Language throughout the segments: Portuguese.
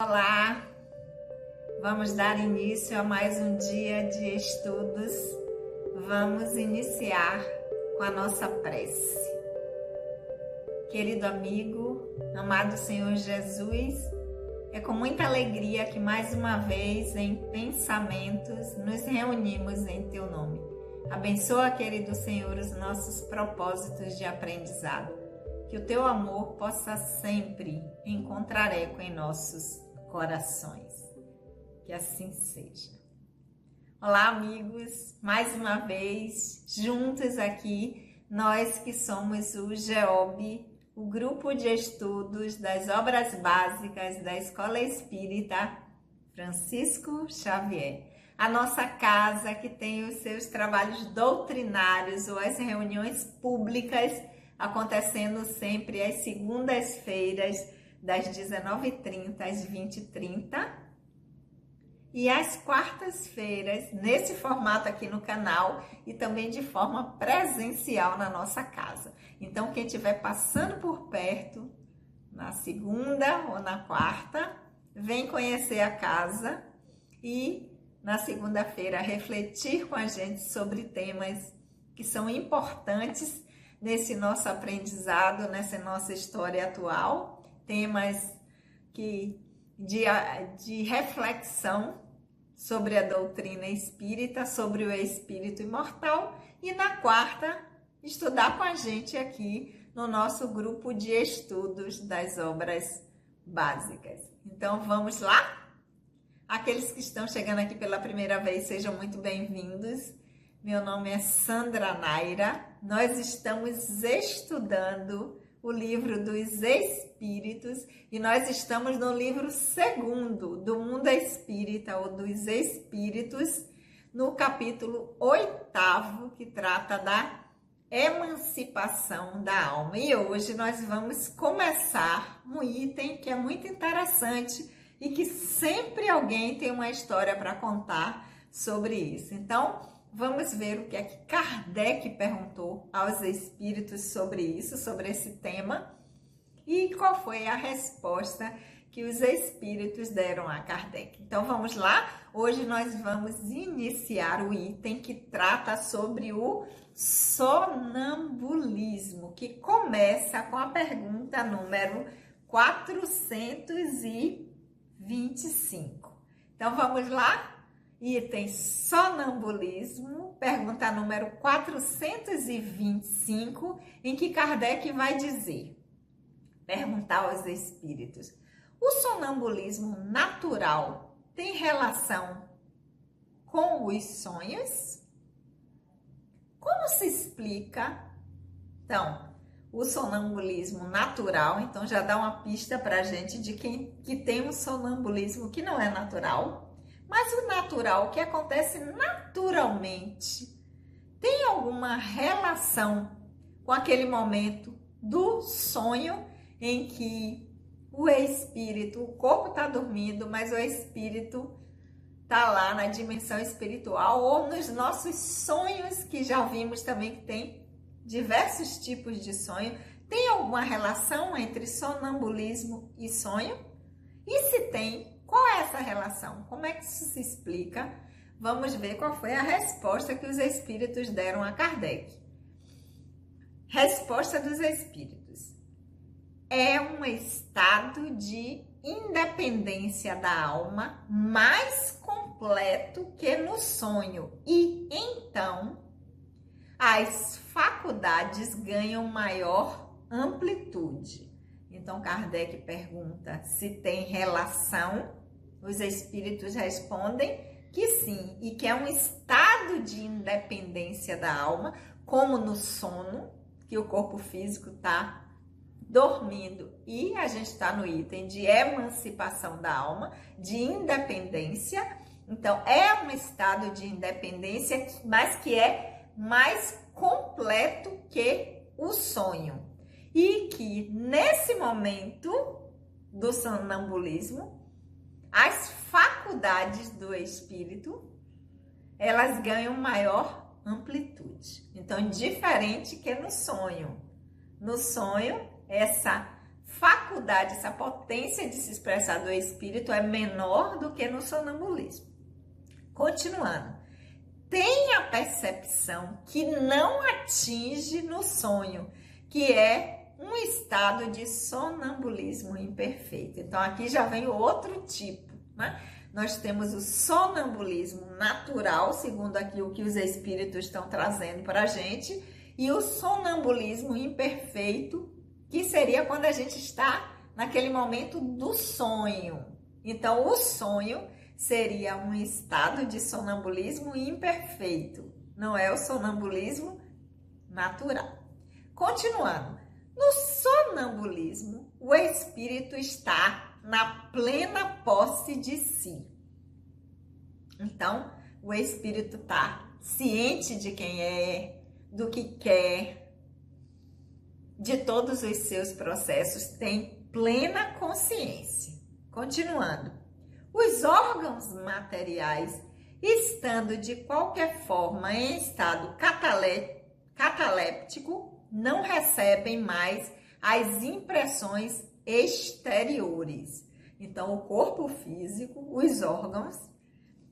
Olá, vamos dar início a mais um dia de estudos. Vamos iniciar com a nossa prece. Querido amigo, amado Senhor Jesus, é com muita alegria que mais uma vez em pensamentos nos reunimos em Teu nome. Abençoa, querido Senhor, os nossos propósitos de aprendizado. Que o Teu amor possa sempre encontrar eco em nossos corações. Que assim seja. Olá, amigos, mais uma vez juntos aqui, nós que somos o GEOB, o Grupo de Estudos das Obras Básicas da Escola Espírita Francisco Xavier. A nossa casa que tem os seus trabalhos doutrinários ou as reuniões públicas acontecendo sempre às segundas-feiras, das 19h30 às 20h30 e às quartas-feiras, nesse formato aqui no canal e também de forma presencial na nossa casa. Então, quem estiver passando por perto, na segunda ou na quarta, vem conhecer a casa e na segunda-feira refletir com a gente sobre temas que são importantes nesse nosso aprendizado, nessa nossa história atual. Temas de reflexão sobre a doutrina espírita, sobre o espírito imortal, e na quarta, estudar com a gente aqui no nosso grupo de estudos das obras básicas. Então, vamos lá? Aqueles que estão chegando aqui pela primeira vez, sejam muito bem-vindos. Meu nome é Sandra Naira. Nós estamos estudando o livro dos Espíritos e nós estamos no livro 2º do Mundo Espírita ou dos Espíritos, no capítulo 8º, que trata da emancipação da alma. E hoje nós vamos começar um item que é muito interessante e que sempre alguém tem uma história para contar sobre isso. Então, vamos ver o que é que Kardec perguntou aos espíritos sobre isso, sobre esse tema, e qual foi a resposta que os espíritos deram a Kardec. Então vamos lá? Hoje nós vamos iniciar o item que trata sobre o sonambulismo, que começa com a pergunta número 425. Então vamos lá? Item sonambulismo, pergunta número 425, em que Kardec vai perguntar aos espíritos: o sonambulismo natural tem relação com os sonhos? Como se explica? Então, o sonambulismo natural, então já dá uma pista para a gente de que tem um sonambulismo que não é natural. Mas o natural, que acontece naturalmente, tem alguma relação com aquele momento do sonho em que o espírito, o corpo está dormindo, mas o espírito está lá na dimensão espiritual, ou nos nossos sonhos, que já vimos também que tem diversos tipos de sonho. Tem alguma relação entre sonambulismo e sonho? E se tem, qual é essa relação? Como é que isso se explica? Vamos ver qual foi a resposta que os espíritos deram a Kardec. Resposta dos espíritos: é um estado de independência da alma mais completo que no sonho, e então as faculdades ganham maior amplitude. Então Kardec pergunta se tem relação. Os espíritos respondem que sim, e que é um estado de independência da alma, como no sono, que o corpo físico está dormindo, e a gente está no item de emancipação da alma, de independência. Então, é um estado de independência, mas que é mais completo que o sonho. E que nesse momento do sonambulismo, as faculdades do espírito, elas ganham maior amplitude. Então, diferente que no sonho. No sonho, essa faculdade, essa potência de se expressar do espírito é menor do que no sonambulismo. Continuando, tem a percepção que não atinge no sonho, que é um estado de sonambulismo imperfeito. Então aqui já vem outro tipo, né? Nós temos o sonambulismo natural, segundo aqui o que os espíritos estão trazendo para a gente, e o sonambulismo imperfeito, que seria quando a gente está naquele momento do sonho. Então, o sonho seria um estado de sonambulismo imperfeito, não é o sonambulismo natural. Continuando, no sonambulismo, o espírito está na plena posse de si. Então, o espírito está ciente de quem é, do que quer, de todos os seus processos, tem plena consciência. Continuando, os órgãos materiais, estando de qualquer forma em estado cataléptico, não recebem mais as impressões exteriores. Então, o corpo físico, os órgãos,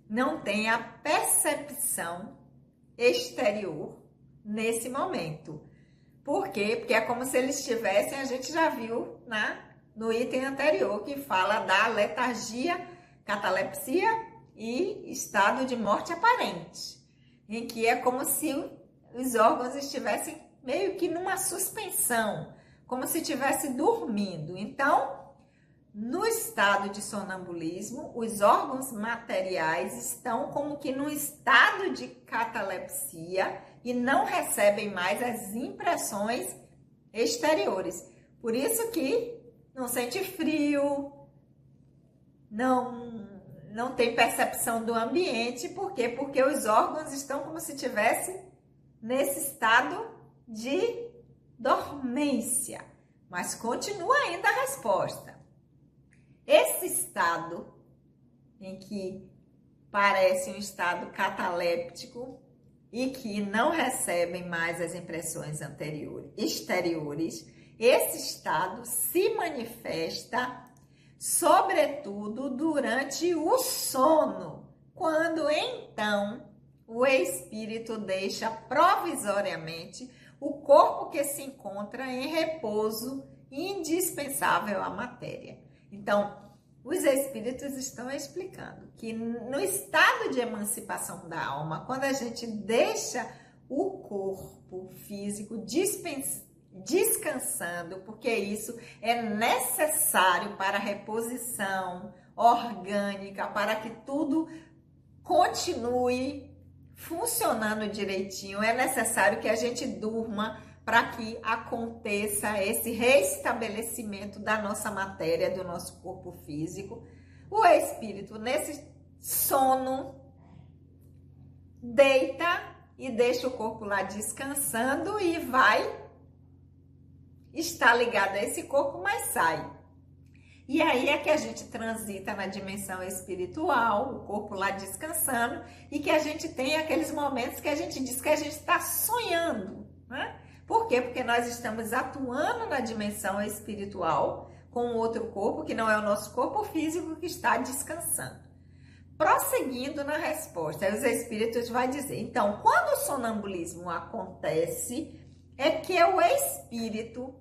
não têm a percepção exterior nesse momento. Por quê? Porque é como se eles tivessem, a gente já viu no item anterior, que fala da letargia, catalepsia e estado de morte aparente, em que é como se os órgãos estivessem meio que numa suspensão, como se estivesse dormindo. Então, no estado de sonambulismo, os órgãos materiais estão como que num estado de catalepsia e não recebem mais as impressões exteriores. Por isso que não sente frio, não tem percepção do ambiente. Por quê? Porque os órgãos estão como se estivesse nesse estado de dormência. Mas continua ainda a resposta. Esse estado em que parece um estado cataléptico e que não recebem mais as impressões exteriores, esse estado se manifesta sobretudo durante o sono, quando então o espírito deixa provisoriamente o corpo que se encontra em repouso indispensável à matéria. Então, os espíritos estão explicando que no estado de emancipação da alma, quando a gente deixa o corpo físico descansando, porque isso é necessário para a reposição orgânica, para que tudo continue funcionando direitinho, é necessário que a gente durma para que aconteça esse restabelecimento da nossa matéria, do nosso corpo físico. O espírito, nesse sono, deita e deixa o corpo lá descansando e vai estar ligado a esse corpo, mas sai. E aí é que a gente transita na dimensão espiritual, o corpo lá descansando, e que a gente tem aqueles momentos que a gente diz que a gente está sonhando, né? Por quê? Porque nós estamos atuando na dimensão espiritual com outro corpo, que não é o nosso corpo físico, que está descansando. Prosseguindo na resposta, aí os espíritos vão dizer, então, quando o sonambulismo acontece, é que o espírito,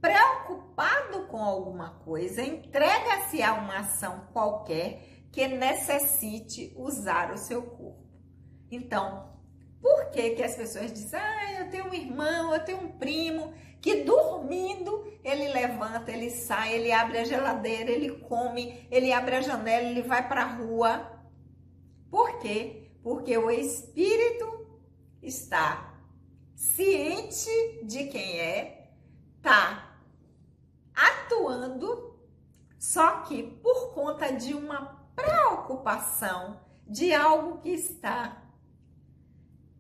preocupado com alguma coisa, entrega-se a uma ação qualquer que necessite usar o seu corpo. Então, por que as pessoas dizem, eu tenho um irmão, eu tenho um primo, que dormindo, ele levanta, ele sai, ele abre a geladeira, ele come, ele abre a janela, ele vai para a rua. Por quê? Porque o espírito está ciente de quem é, está atuando, só que por conta de uma preocupação, de algo que está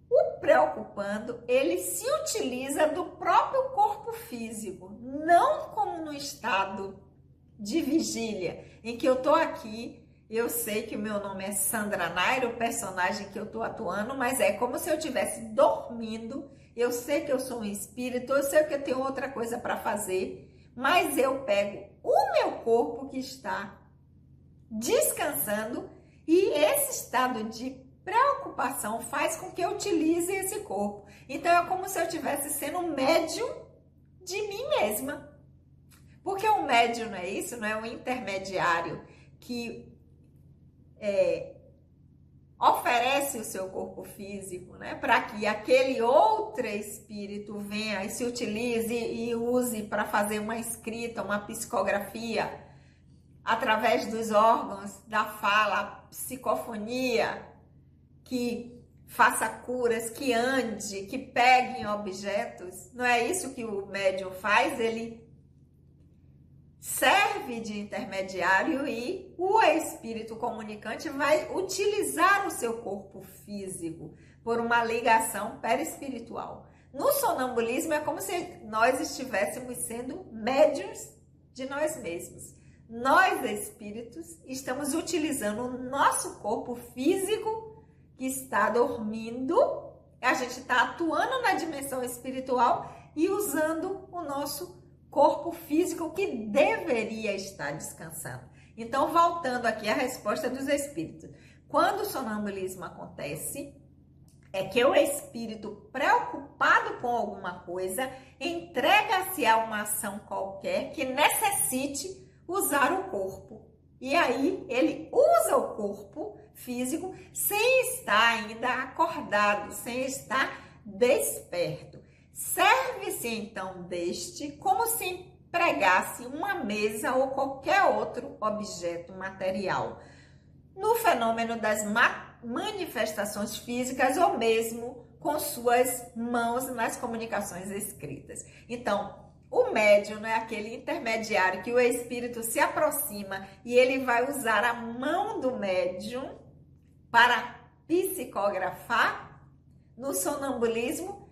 o preocupando, ele se utiliza do próprio corpo físico, não como no estado de vigília, em que eu tô aqui, eu sei que o meu nome é Sandra Naira, o personagem que eu tô atuando, mas é como se eu estivesse dormindo, eu sei que eu sou um espírito, eu sei que eu tenho outra coisa para fazer, mas eu pego o meu corpo que está descansando e esse estado de preocupação faz com que eu utilize esse corpo. Então é como se eu estivesse sendo médium de mim mesma. Porque o médium não é isso, não é um intermediário que oferece o seu corpo físico, né, para que aquele outro espírito venha e se utilize e use para fazer uma escrita, uma psicografia, através dos órgãos da fala, psicofonia, que faça curas, que ande, que pegue em objetos. Não é isso que o médium faz? Ele serve de intermediário e o espírito comunicante vai utilizar o seu corpo físico por uma ligação perispiritual. No sonambulismo é como se nós estivéssemos sendo médiuns de nós mesmos. Nós, espíritos, estamos utilizando o nosso corpo físico que está dormindo, a gente está atuando na dimensão espiritual e usando o nosso corpo físico que deveria estar descansando. Então, voltando aqui à resposta dos espíritos. Quando o sonambulismo acontece, é que o espírito preocupado com alguma coisa entrega-se a uma ação qualquer que necessite usar o corpo. E aí ele usa o corpo físico sem estar ainda acordado, sem estar desperto. Serve-se então deste como se empregasse uma mesa ou qualquer outro objeto material no fenômeno das manifestações físicas ou mesmo com suas mãos nas comunicações escritas. Então, o médium é aquele intermediário que o espírito se aproxima e ele vai usar a mão do médium para psicografar. No sonambulismo,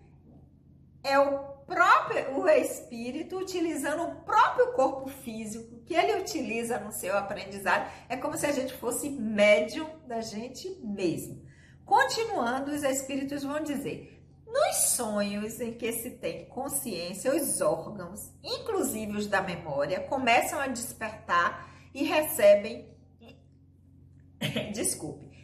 é o espírito utilizando o próprio corpo físico que ele utiliza no seu aprendizado. É como se a gente fosse médium da gente mesmo. Continuando, os espíritos vão dizer: nos sonhos em que se tem consciência, os órgãos, inclusive os da memória, começam a despertar e recebem,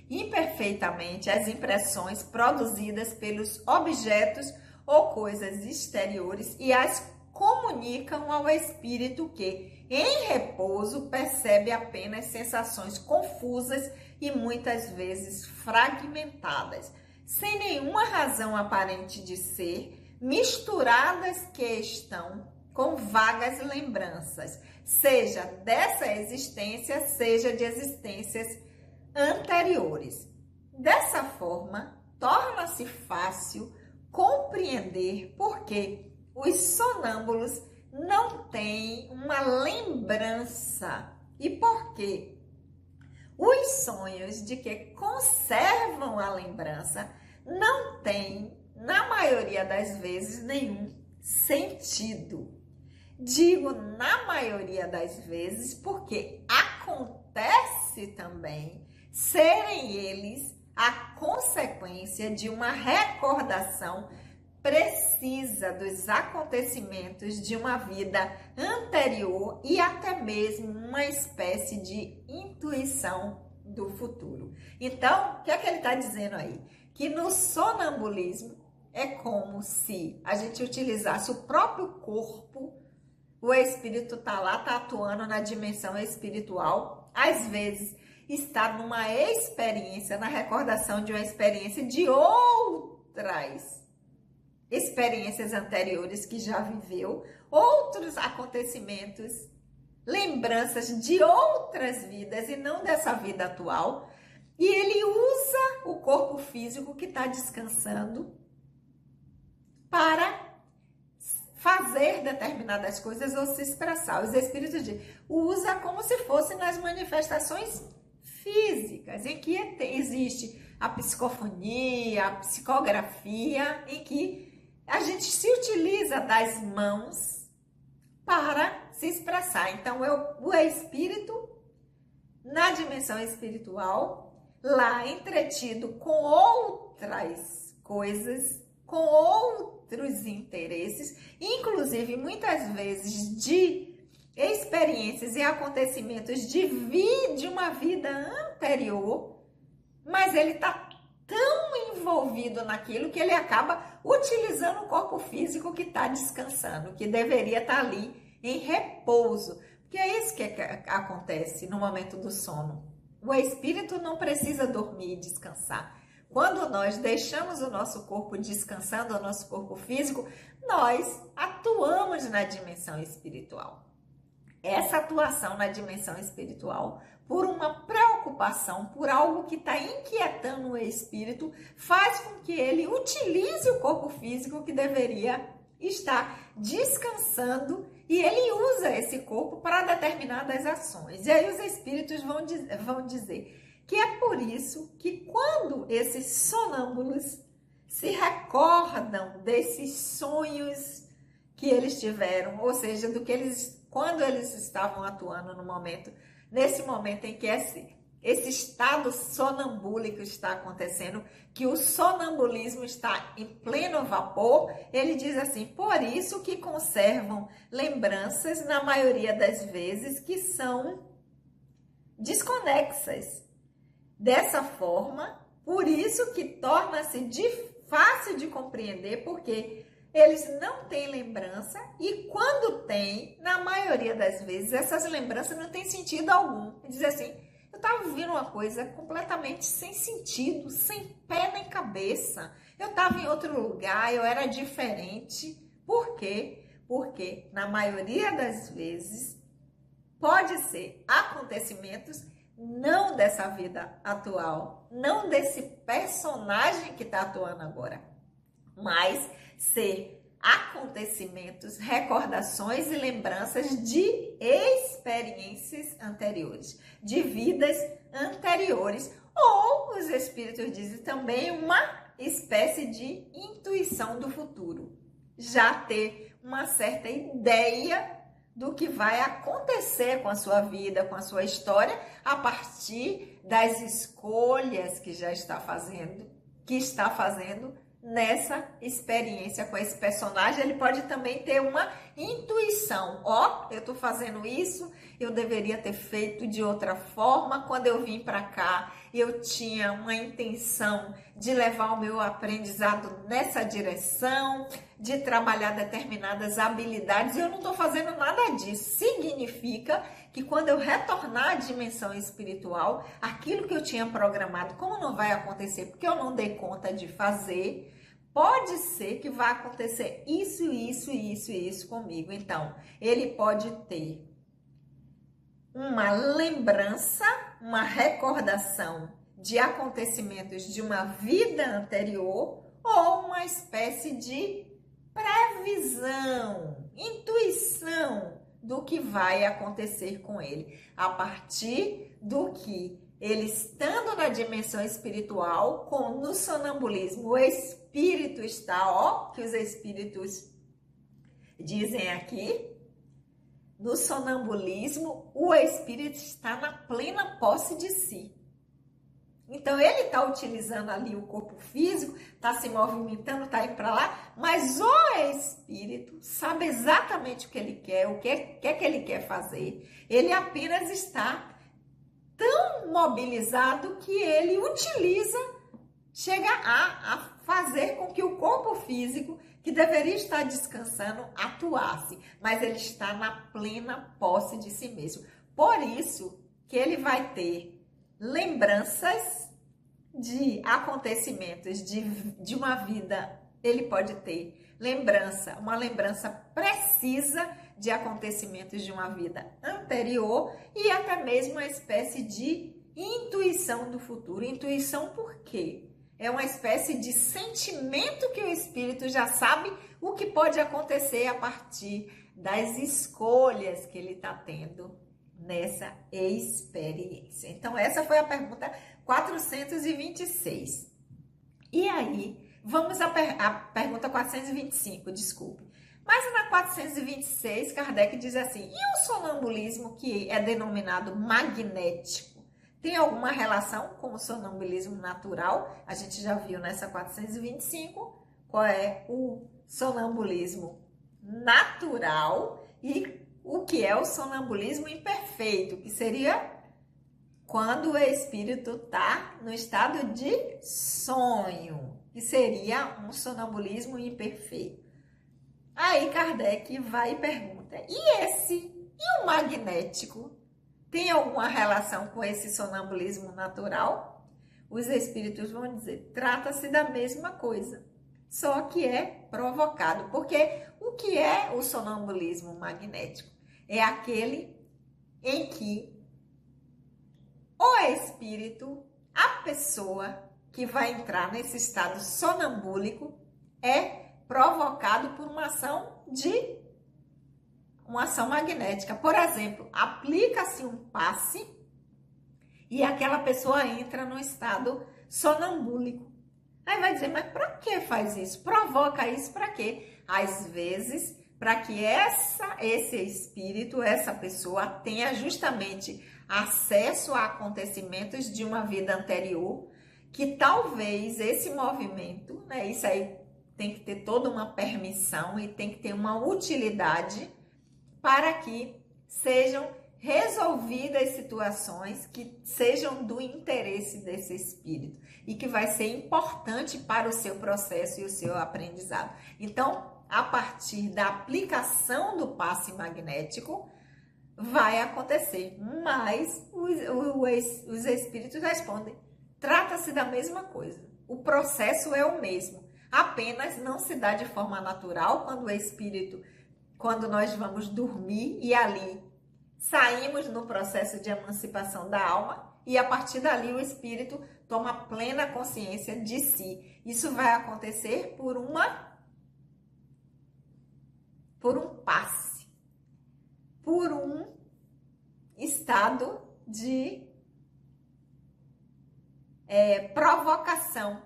imperfeitamente as impressões produzidas pelos objetos ou coisas exteriores e as comunicam ao espírito que, em repouso, percebe apenas sensações confusas e muitas vezes fragmentadas, sem nenhuma razão aparente de ser, misturadas que estão com vagas lembranças, seja dessa existência, seja de existências anteriores. Dessa forma, torna-se fácil compreender por que os sonâmbulos não têm uma lembrança e por que os sonhos de que conservam a lembrança não têm, na maioria das vezes, nenhum sentido. Digo na maioria das vezes porque acontece também serem eles a consequência de uma recordação precisa dos acontecimentos de uma vida anterior e até mesmo uma espécie de intuição do futuro. Então, o que é que ele está dizendo aí? Que no sonambulismo é como se a gente utilizasse o próprio corpo, o espírito está lá, está atuando na dimensão espiritual, às vezes está numa experiência, na recordação de uma experiência de outras experiências anteriores que já viveu, outros acontecimentos, lembranças de outras vidas e não dessa vida atual, e ele usa o corpo físico que está descansando para fazer determinadas coisas ou se expressar. Os espíritos usa como se fosse nas manifestações físicas, em que existe a psicofonia, a psicografia, em que a gente se utiliza das mãos para se expressar. Então, o espírito, na dimensão espiritual, lá entretido com outras coisas, com outros interesses, inclusive muitas vezes de experiências e acontecimentos de uma vida anterior, mas ele está tão envolvido naquilo que ele acaba utilizando o corpo físico que está descansando, que deveria estar ali em repouso. Porque é isso que acontece no momento do sono. O espírito não precisa dormir e descansar. Quando nós deixamos o nosso corpo descansando, o nosso corpo físico, nós atuamos na dimensão espiritual. Essa atuação na dimensão espiritual, por uma preocupação, por algo que está inquietando o espírito, faz com que ele utilize o corpo físico que deveria estar descansando e ele usa esse corpo para determinadas ações. E aí os espíritos vão dizer que é por isso que quando esses sonâmbulos se recordam desses sonhos que eles tiveram, ou seja, quando eles estavam atuando nesse momento em que esse estado sonambúlico está acontecendo, que o sonambulismo está em pleno vapor, ele diz assim: por isso que conservam lembranças, na maioria das vezes, que são desconexas. Dessa forma, por isso que torna-se fácil de compreender, porque eles não têm lembrança e quando tem, na maioria das vezes, essas lembranças não têm sentido algum. Diz assim: eu estava vivendo uma coisa completamente sem sentido, sem pé nem cabeça. Eu estava em outro lugar, eu era diferente. Por quê? Porque, na maioria das vezes, pode ser acontecimentos não dessa vida atual, não desse personagem que está atuando agora, mas ser acontecimentos, recordações e lembranças de experiências anteriores, de vidas anteriores, ou os espíritos dizem também uma espécie de intuição do futuro, já ter uma certa ideia do que vai acontecer com a sua vida, com a sua história, a partir das escolhas que está fazendo nessa experiência com esse personagem. Ele pode também ter uma intuição: eu estou fazendo isso, eu deveria ter feito de outra forma. Quando eu vim para cá, eu tinha uma intenção de levar o meu aprendizado nessa direção, de trabalhar determinadas habilidades, e eu não estou fazendo nada disso. Significa que quando eu retornar à dimensão espiritual, aquilo que eu tinha programado, como não vai acontecer porque eu não dei conta de fazer, pode ser que vá acontecer isso comigo. Então, ele pode ter uma lembrança, uma recordação de acontecimentos de uma vida anterior ou uma espécie de previsão, intuição do que vai acontecer com ele, a partir do que ele, estando na dimensão espiritual, no sonambulismo, o espírito está, que os espíritos dizem aqui, no sonambulismo, o espírito está na plena posse de si. Então, ele está utilizando ali o corpo físico, está se movimentando, está indo para lá, mas o espírito sabe exatamente o que ele quer, o que é que ele quer fazer. Ele apenas está tão mobilizado que ele chega a fazer com que o corpo físico, que deveria estar descansando, atuasse, mas ele está na plena posse de si mesmo. Por isso que ele vai ter lembranças de acontecimentos de uma vida, ele pode ter uma lembrança precisa de acontecimentos de uma vida anterior e até mesmo uma espécie de intuição do futuro. Intuição por quê? É uma espécie de sentimento que o espírito já sabe o que pode acontecer a partir das escolhas que ele está tendo nessa experiência. Então, essa foi a pergunta 426. E aí, vamos à pergunta 425, desculpe. Mas na 426, Kardec diz assim: e o sonambulismo, que é denominado magnético, tem alguma relação com o sonambulismo natural? A gente já viu nessa 425 qual é o sonambulismo natural e o que é o sonambulismo imperfeito, que seria quando o espírito está no estado de sonho, que seria um sonambulismo imperfeito. Aí Kardec vai e pergunta, e o magnético? Tem alguma relação com esse sonambulismo natural? Os espíritos vão dizer, trata-se da mesma coisa, só que é provocado. Porque o que é o sonambulismo magnético? É aquele em que o espírito, a pessoa que vai entrar nesse estado sonambúlico, é provocado por uma ação magnética. Por exemplo, aplica-se um passe e aquela pessoa entra no estado sonambúlico. Aí vai dizer, mas para que faz isso? Provoca isso para quê? Às vezes, para que esse espírito, essa pessoa tenha justamente acesso a acontecimentos de uma vida anterior, que talvez esse movimento, né, isso aí tem que ter toda uma permissão e tem que ter uma utilidade para que sejam resolvidas situações que sejam do interesse desse espírito e que vai ser importante para o seu processo e o seu aprendizado. Então, a partir da aplicação do passe magnético, vai acontecer, mas os espíritos respondem, trata-se da mesma coisa, o processo é o mesmo, apenas não se dá de forma natural quando nós vamos dormir e ali saímos no processo de emancipação da alma e a partir dali o espírito toma plena consciência de si. Isso vai acontecer por um passe, por um estado de provocação,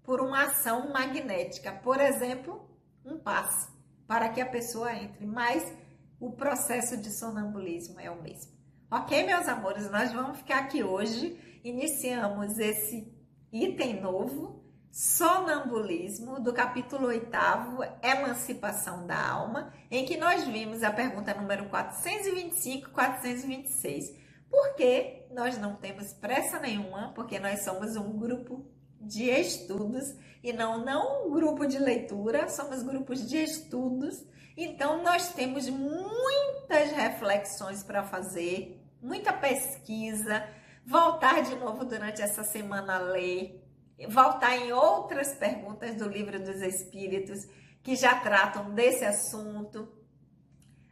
por uma ação magnética, por exemplo, um passe, para que a pessoa entre, mas o processo de sonambulismo é o mesmo. Ok, meus amores, nós vamos ficar aqui hoje, iniciamos esse item novo, sonambulismo, do capítulo 8º, Emancipação da Alma, em que nós vimos a pergunta número 425 e 426. Por que nós não temos pressa nenhuma? Porque nós somos um grupo de estudos e não um grupo de leitura, somos grupos de estudos. Então, nós temos muitas reflexões para fazer, muita pesquisa, voltar de novo durante essa semana a ler, voltar em outras perguntas do Livro dos Espíritos que já tratam desse assunto,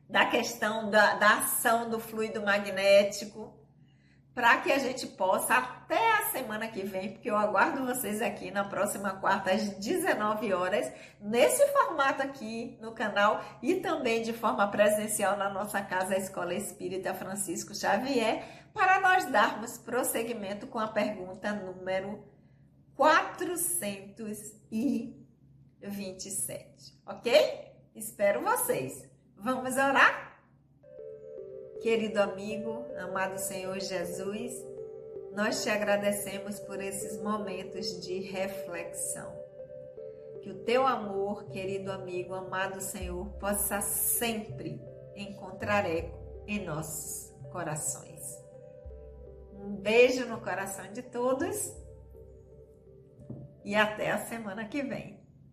da questão da ação do fluido magnético, para que a gente possa, até a semana que vem, porque eu aguardo vocês aqui na próxima quarta, às 19 horas, nesse formato aqui no canal e também de forma presencial na nossa casa, a Escola Espírita Francisco Xavier, para nós darmos prosseguimento com a pergunta número 427, ok? Espero vocês. Vamos orar? Querido amigo, amado Senhor Jesus, nós te agradecemos por esses momentos de reflexão. Que o teu amor, querido amigo, amado Senhor, possa sempre encontrar eco em nossos corações. Um beijo no coração de todos e até a semana que vem.